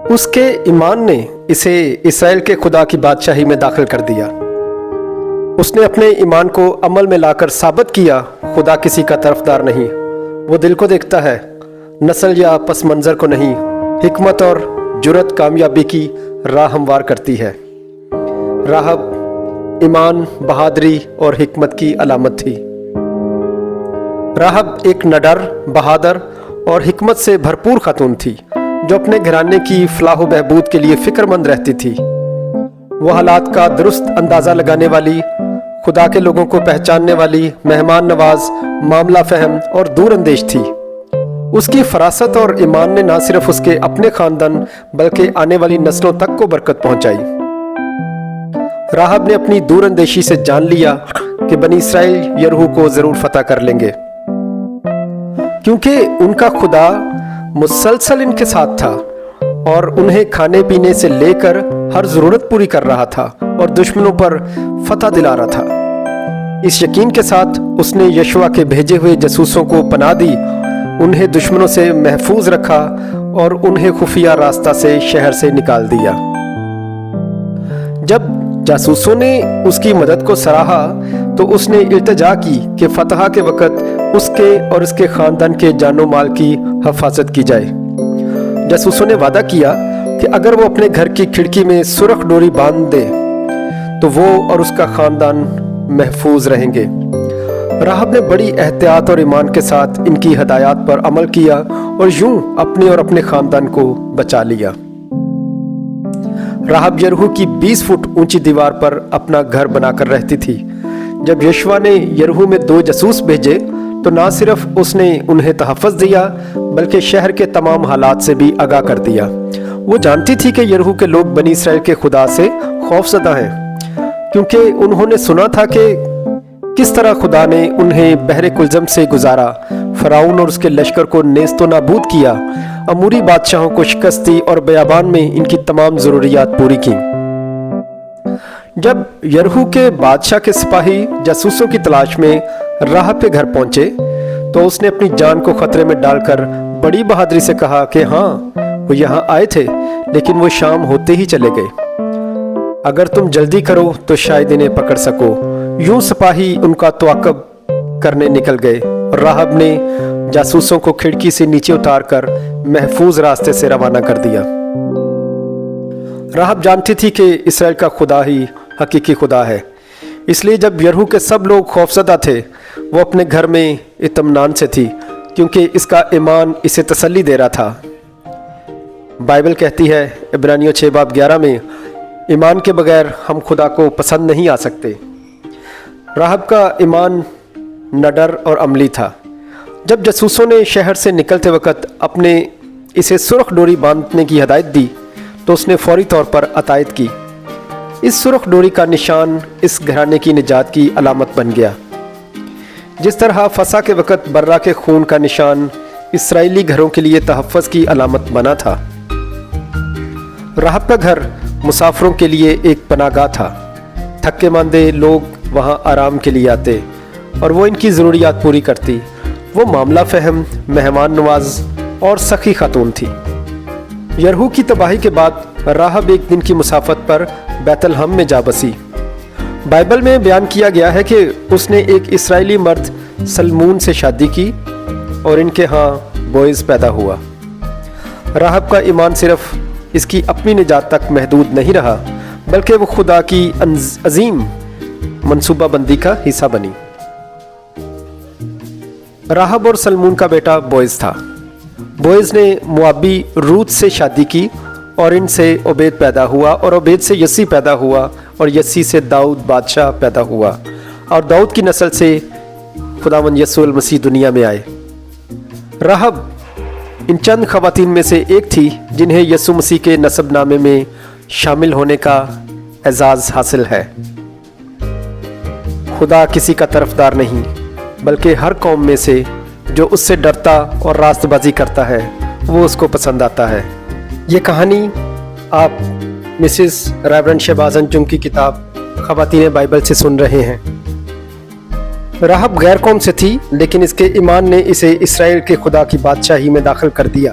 اس کے ایمان نے اسے اسرائیل کے خدا کی بادشاہی میں داخل کر دیا۔ اس نے اپنے ایمان کو عمل میں لا کر ثابت کیا خدا کسی کا طرفدار نہیں، وہ دل کو دیکھتا ہے، نسل یا پس منظر کو نہیں۔ حکمت اور جرأت کامیابی کی راہ ہموار کرتی ہے۔ راہب ایمان، بہادری اور حکمت کی علامت تھی۔ راہب ایک نڈر، بہادر اور حکمت سے بھرپور خاتون تھی جو اپنے گھرانے کی فلاح و بہبود کے لیے فکر مند رہتی تھی۔ وہ حالات کا درست اندازہ لگانے والی، خدا کے لوگوں کو پہچاننے والی، مہمان نواز، معاملہ فہم اور دور اندیش تھی۔ اس کی فراست اور ایمان نے نہ صرف اس کے اپنے خاندان بلکہ آنے والی نسلوں تک کو برکت پہنچائی۔ راہب نے اپنی دور اندیشی سے جان لیا کہ بنی اسرائیل یریحو کو ضرور فتح کر لیں گے، کیونکہ ان کا خدا مسلسل ان کے ساتھ تھا اور انہیں کھانے پینے سے لے کر ہر ضرورت پوری کر رہا تھا اور دشمنوں پر فتح دلا رہا تھا۔ اس یقین کے ساتھ اس نے یشوع کے بھیجے ہوئے جاسوسوں کو پناہ دی، انہیں دشمنوں سے محفوظ رکھا اور انہیں خفیہ راستہ سے شہر سے نکال دیا۔ جب جاسوسوں نے اس کی مدد کو سراہا تو اس نے التجا کی کہ فتح کے وقت اس کے اور اس کے خاندان کے جان و مال کی حفاظت کی جائے۔ جاسوسوں نے وعدہ کیا کہ اگر وہ اپنے گھر کی کھڑکی میں سرخ ڈوری باندھ دے تو وہ اور اس کا خاندان محفوظ رہیں گے۔ راہب نے بڑی احتیاط اور ایمان کے ساتھ ان کی ہدایات پر عمل کیا اور یوں اپنے اور اپنے خاندان کو بچا لیا۔ راہب یریحو کی 20 فٹ اونچی دیوار پر اپنا گھر بنا کر رہتی تھی۔ جب یشوع نے یریحو میں 2 جاسوس بھیجے تو نہ صرف اس نے انہیں تحفظ دیا بلکہ شہر کے تمام حالات سے بھی آگاہ کر دیا۔ وہ جانتی تھی کہ یریحو کے لوگ بنی اسرائیل کے خدا سے خوف زدہ ہیں، کیونکہ انہوں نے سنا تھا کہ کس طرح خدا نے انہیں بحر کلزم سے گزارا، فرعون اور اس کے لشکر کو نیست و نابود کیا، اموری بادشاہوں کو شکست دی اور بیابان میں ان کی تمام ضروریات پوری کی۔ جب یریحو کے بادشاہ کے سپاہی جاسوسوں کی تلاش میں راہب کے گھر پہنچے تو اس نے اپنی جان کو خطرے میں ڈال کر بڑی بہادری سے کہا کہ ہاں وہ یہاں آئے تھے لیکن وہ شام ہوتے ہی چلے گئے، اگر تم جلدی کرو تو شاید انہیں پکڑ سکو۔ یوں سپاہی ان کا تعاقب کرنے نکل گئے اور راہب نے جاسوسوں کو کھڑکی سے نیچے اتار کر محفوظ راستے سے روانہ کر دیا۔ راہب جانتی تھی کہ اسرائیل کا خدا ہی حقیقی خدا ہے، اس لیے جب یریحو کے سب لوگ خوفزدہ تھے وہ اپنے گھر میں اطمینان سے تھی، کیونکہ اس کا ایمان اسے تسلی دے رہا تھا۔ بائبل کہتی ہے عبرانیوں 6:11 میں، ایمان کے بغیر ہم خدا کو پسند نہیں آ سکتے۔ راہب کا ایمان نڈر اور عملی تھا۔ جب جاسوسوں نے شہر سے نکلتے وقت اسے سرخ ڈوری باندھنے کی ہدایت دی تو اس نے فوری طور پر اطاعت کی۔ اس سرخ ڈوری کا نشان اس گھرانے کی نجات کی علامت بن گیا، جس طرح فسح کے وقت برا کے خون کا نشان اسرائیلی گھروں کے لیے تحفظ کی علامت بنا تھا۔ راہب کا گھر مسافروں کے لیے ایک پناہ گاہ تھا۔ تھکے ماندے لوگ وہاں آرام کے لیے آتے اور وہ ان کی ضروریات پوری کرتی۔ وہ معاملہ فہم، مہمان نواز اور سخی خاتون تھی۔ یریحو کی تباہی کے بعد راہب ایک دن کی مسافت پر بیت لحم میں جا بسی۔ بائبل میں بیان کیا گیا ہے کہ اس نے ایک اسرائیلی مرد سلمون سے شادی کی اور ان کے ہاں بوئز پیدا ہوا۔ راہب کا ایمان صرف اس کی اپنی نجات تک محدود نہیں رہا بلکہ وہ خدا کی عظیم منصوبہ بندی کا حصہ بنی۔ راہب اور سلمون کا بیٹا بوئز تھا۔ بوئز نے موابی روت سے شادی کی اور ان سے عبید پیدا ہوا اور عبید سے یسی پیدا ہوا اور یسی سے داؤد بادشاہ پیدا ہوا اور داؤد کی نسل سے خداوند یسوع المسیح دنیا میں آئے۔ راہب ان چند خواتین میں سے ایک تھی جنہیں یسوع مسیح کے نسب نامے میں شامل ہونے کا اعزاز حاصل ہے۔ خدا کسی کا طرفدار نہیں بلکہ ہر قوم میں سے جو اس سے ڈرتا اور راست بازی کرتا ہے وہ اس کو پسند آتا ہے۔ یہ کہانی آپ مسز ریورنڈ شہباز انجم کی کتاب خواتین بائبل سے سن رہے ہیں۔ راہب غیر قوم سے تھی لیکن اس کے ایمان نے اسے اسرائیل کے خدا کی بادشاہی میں داخل کر دیا۔